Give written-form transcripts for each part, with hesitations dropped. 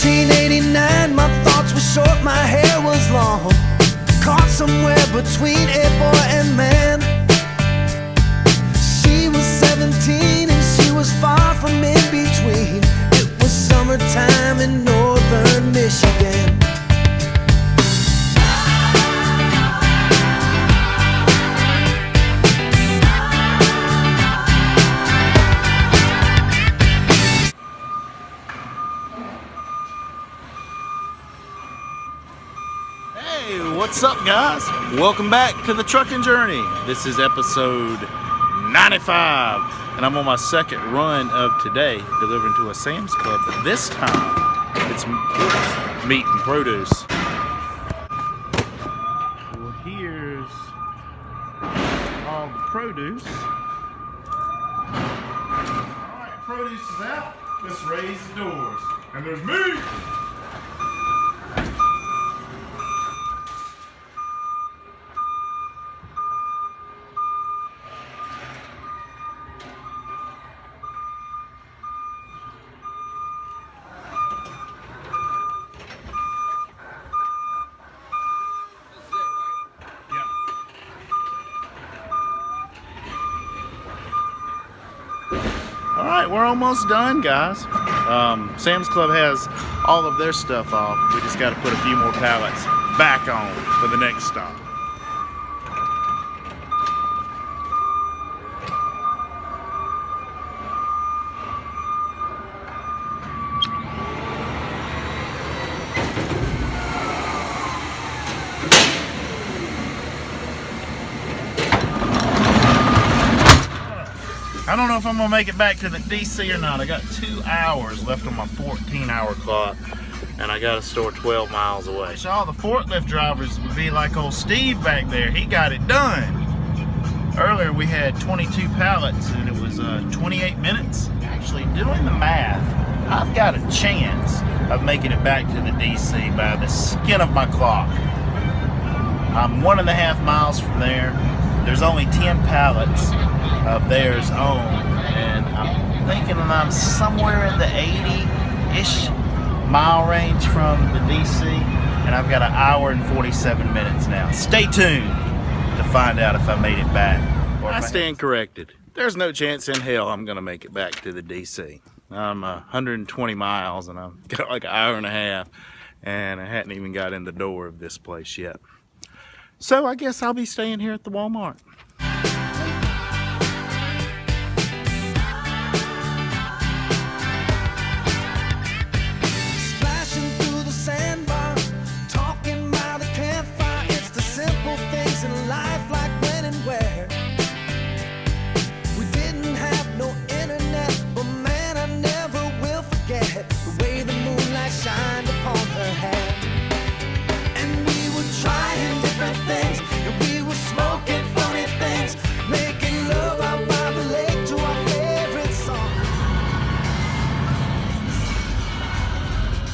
1989, my thoughts were short, my hair was long, caught somewhere between a boy and man. She was 17 and she was far from in between. It was summertime in northern Michigan. What's up, guys? Welcome back to the Truckin' Journey. This is episode 95, and I'm on my second run of today, delivering to a Sam's Club, but this time it's meat and produce. Well, here's all the produce. Alright, produce is out. Let's raise the doors. And there's meat! Alright, we're almost done, guys. Sam's Club has all of their stuff off. We just got to put a few more pallets back on for the next stop. I don't know if I'm gonna make it back to the DC or not. I got 2 hours left on my 14-hour clock, and I got a store 12 miles away. So all the forklift drivers would be like old Steve back there. He got it done. Earlier we had 22 pallets, and it was 28 minutes. Actually, doing the math, I've got a chance of making it back to the DC by the skin of my clock. I'm 1.5 miles from there. There's only 10 pallets of theirs own, and I'm thinking that I'm somewhere in the 80-ish mile range from the DC, and I've got 1 hour and 47 minutes now. Stay tuned to find out if I made it back. I stand corrected. There's no chance in hell I'm gonna make it back to the DC. I'm 120 miles and I've got like 1.5 hours, and I hadn't even got in the door of this place yet. So I guess I'll be staying here at the Walmart. Splashing through the sandbar, talking by the campfire. It's the simple things in life, like when and where. We didn't have no internet, but man, I never will forget the way the moonlight shined upon her hair. And we were trying different things, and we were smoking funny things, making love out by the lake to our favorite song.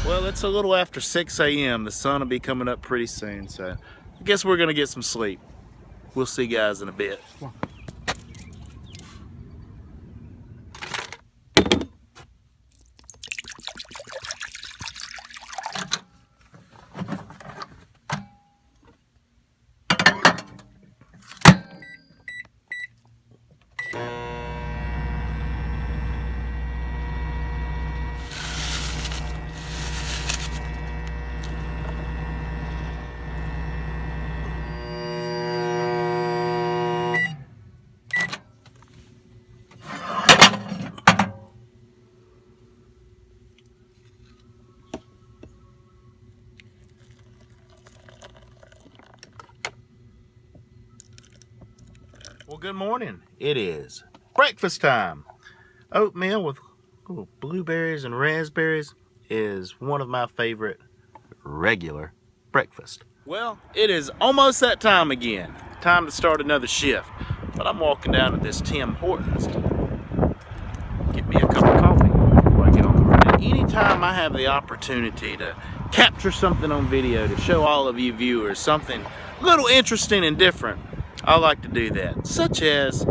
Well, it's a little after 6 a.m. The sun will be coming up pretty soon, so I guess we're gonna get some sleep. We'll see you guys in a bit. Well, good morning. It is breakfast time. Oatmeal with little blueberries and raspberries is one of my favorite regular breakfast. Well, it is almost that time again. Time to start another shift. But I'm walking down to this Tim Hortons to get me a cup of coffee before I get on the road. Anytime I have the opportunity to capture something on video to show all of you viewers something a little interesting and different, I like to do that, such as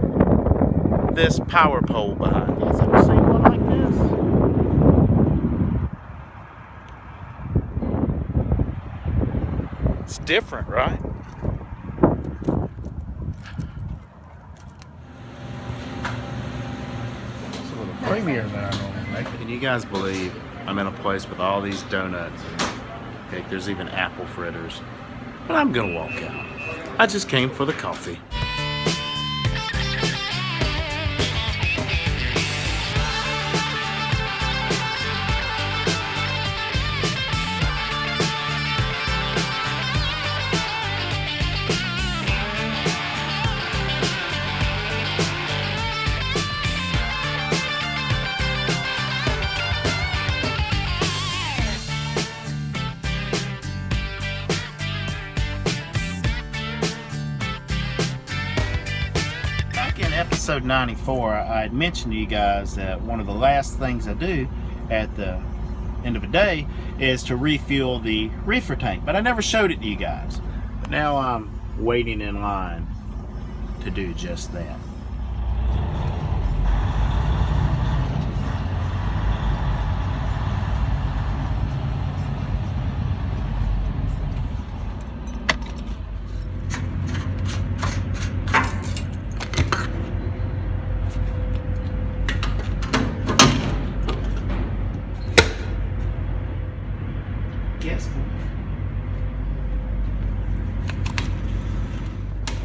this power pole behind me. Has ever seen one like this? just different, right? It's a little creamier than I normally make it. Can you guys believe I'm in a place with all these donuts? Heck, there's even apple fritters. But I'm gonna walk out. I just came for the coffee. Episode 94, I had mentioned to you guys that one of the last things I do at the end of the day is to refuel the reefer tank, but I never showed it to you guys. But now I'm waiting in line to do just that.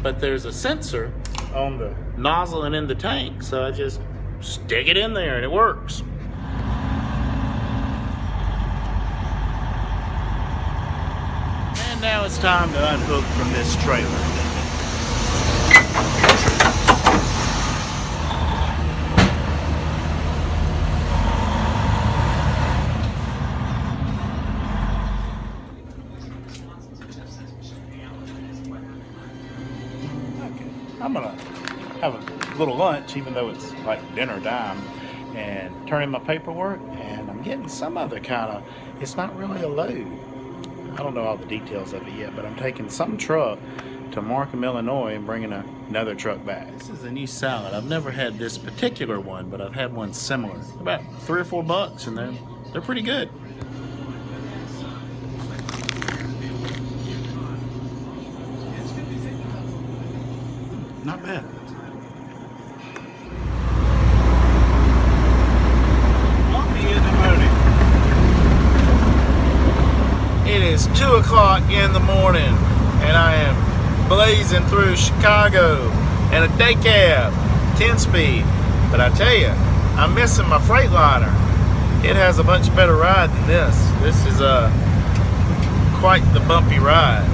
But there's a sensor on the nozzle and in the tank, so I just stick it in there and it works. And now it's time to unhook from this trailer. I'm gonna have a little lunch, even though it's like dinner time, and turn in my paperwork, and I'm getting some other kind of, it's not really a load. I don't know all the details of it yet, but I'm taking some truck to Markham, Illinois, and bringing another truck back. This is a new salad. I've never had this particular one, but I've had one similar. About $3 or $4, and they're pretty good. Not bad. It is 2 o'clock in the morning, and I am blazing through Chicago in a day cab, 10-speed. But I tell you, I'm missing my Freightliner. It has a much better ride than this. This is quite the bumpy ride.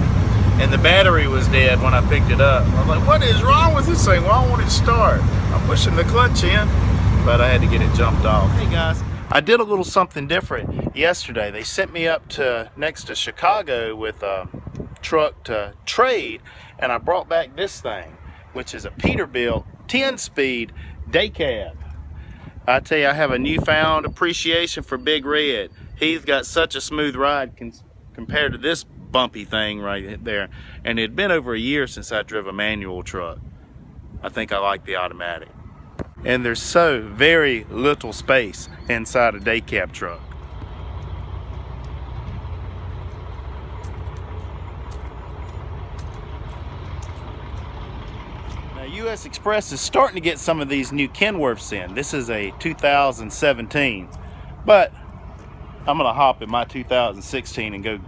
And the battery was dead when I picked it up. I was like, what is wrong with this thing? Why won't it start? I'm pushing the clutch in, but I had to get it jumped off. Hey guys, I did a little something different yesterday. They sent me up to next to Chicago with a truck to trade, and I brought back this thing, which is a Peterbilt 10-speed day cab. I tell you, I have a newfound appreciation for Big Red. He's got such a smooth ride compared to this bumpy thing right there, and it had been over a year since I drove a manual truck. I think I like the automatic, and there's so very little space inside a day cab truck. Now US Express is starting to get some of these new Kenworths in. This is a 2017, but I'm gonna hop in my 2016 and go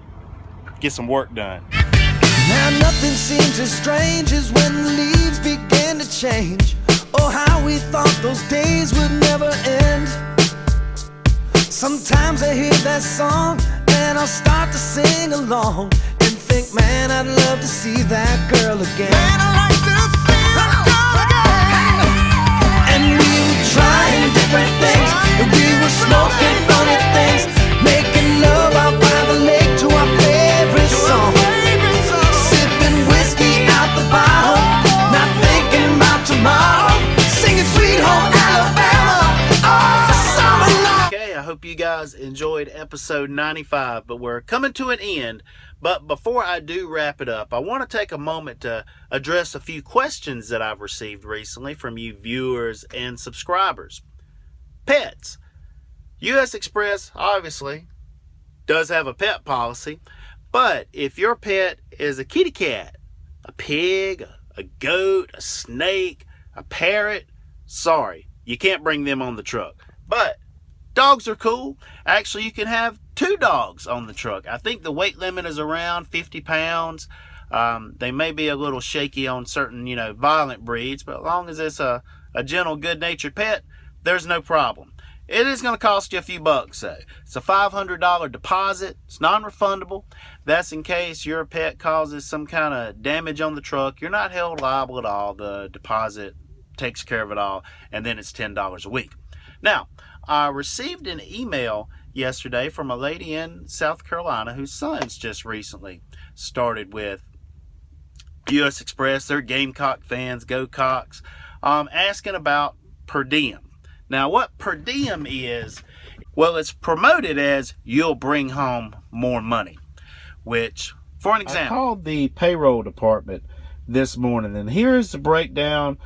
get some work done. Now nothing seems as strange as when the leaves begin to change. Oh, how we thought those days would never end. Sometimes I hear that song and I'll start to sing along and think, man, I'd love to see that girl again. Man, I'd like to see that girl again. And we were trying different things, and we were smoking funny things, making love out by the lake to our favorite song, sipping whiskey out the bottle, not thinking about tomorrow, singing Sweet Home Alabama all summer long. Okay, I hope you guys enjoyed episode 95, but we're coming to an end. But before I do wrap it up, I want to take a moment to address a few questions that I've received recently from you viewers and subscribers. Pets. US Express, obviously, does have a pet policy, But if your pet is a kitty cat, a pig, a goat, a snake, a parrot, sorry, you can't bring them on the truck. But dogs are cool. Actually, you can have 2 dogs on the truck. I think the weight limit is around 50 pounds. They may be a little shaky on certain, violent breeds, but as long as it's a gentle, good-natured pet, there's no problem. It is going to cost you a few bucks, though. It's a $500 deposit. It's non-refundable. That's in case your pet causes some kind of damage on the truck. You're not held liable at all. The deposit takes care of it all, and then it's $10 a week. Now, I received an email yesterday from a lady in South Carolina whose son's just recently started with US Express. They're Gamecock fans, go Cocks, asking about per diem. Now, what per diem is, well, it's promoted as you'll bring home more money, which, for an example, I called the payroll department this morning, and here's the breakdown.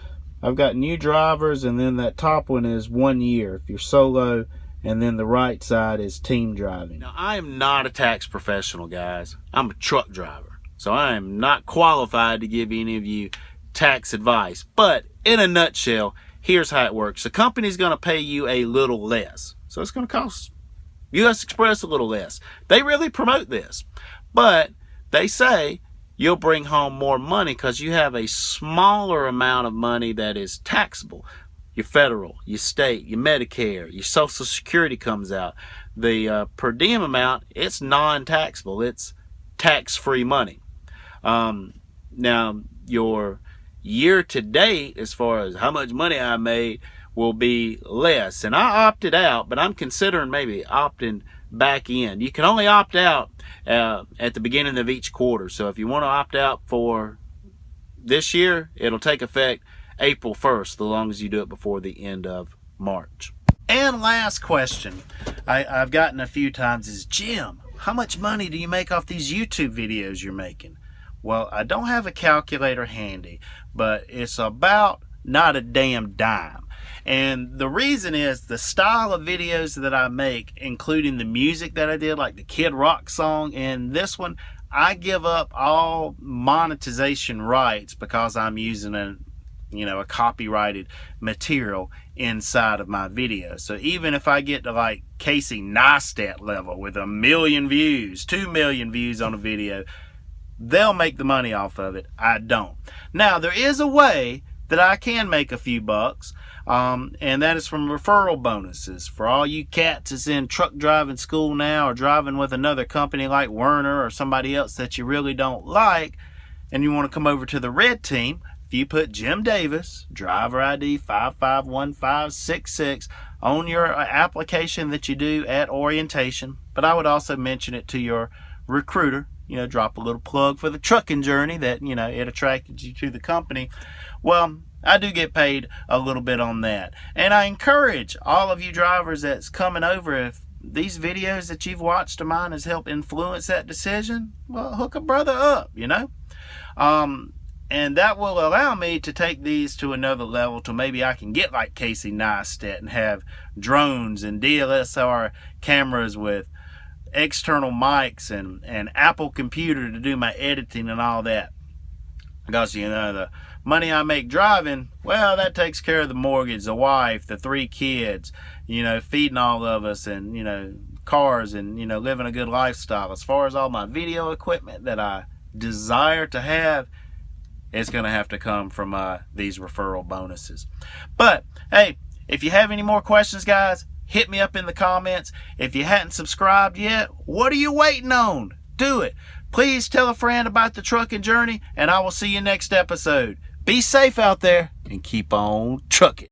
I've got new drivers, and then that top one is 1 year if you're solo, and then the right side is team driving. Now, I am not a tax professional, guys. I'm a truck driver, so I am not qualified to give any of you tax advice. But in a nutshell, here's how it works. The company's going to pay you a little less, so it's going to cost US Express a little less. They really promote this, but they say you'll bring home more money because you have a smaller amount of money that is taxable. Your federal, your state, your Medicare, your Social Security comes out. The per diem amount, it's non-taxable. It's tax-free money. Now, your year to date, as far as how much money I made, will be less. And I opted out, but I'm considering maybe opting back in. You can only opt out at the beginning of each quarter. So if you want to opt out for this year, it'll take effect April 1st, so long as you do it before the end of March. And last question I've gotten a few times is, Jim, how much money do you make off these YouTube videos you're making? Well, I don't have a calculator handy, but it's about not a damn dime. And the reason is the style of videos that I make, including the music that I did, like the Kid Rock song and this one, I give up all monetization rights because I'm using a copyrighted material inside of my video. So even if I get to like Casey Neistat level with 1 million views, 2 million views on a video, they'll make the money off of it. I don't. Now, there is a way that I can make a few bucks, and that is from referral bonuses. For all you cats that's in truck driving school now or driving with another company like Werner or somebody else that you really don't like, and you want to come over to the red team, if you put Jim Davis, driver ID 551566, on your application that you do at orientation, but I would also mention it to your recruiter, drop a little plug for the trucking journey that, it attracted you to the company. Well, I do get paid a little bit on that. And I encourage all of you drivers that's coming over, if these videos that you've watched of mine has helped influence that decision, well, hook a brother up, and that will allow me to take these to another level, to maybe I can get like Casey Neistat and have drones and DSLR cameras with external mics and Apple computer to do my editing and all that. Because, the money I make driving, well, that takes care of the mortgage, the wife, the 3 kids, feeding all of us, and, cars, and, living a good lifestyle. As far as all my video equipment that I desire to have, it's going to have to come from these referral bonuses. But, hey, if you have any more questions, guys, hit me up in the comments. If you hadn't subscribed yet, what are you waiting on? Do it. Please tell a friend about the trucking journey, and I will see you next episode. Be safe out there and keep on trucking.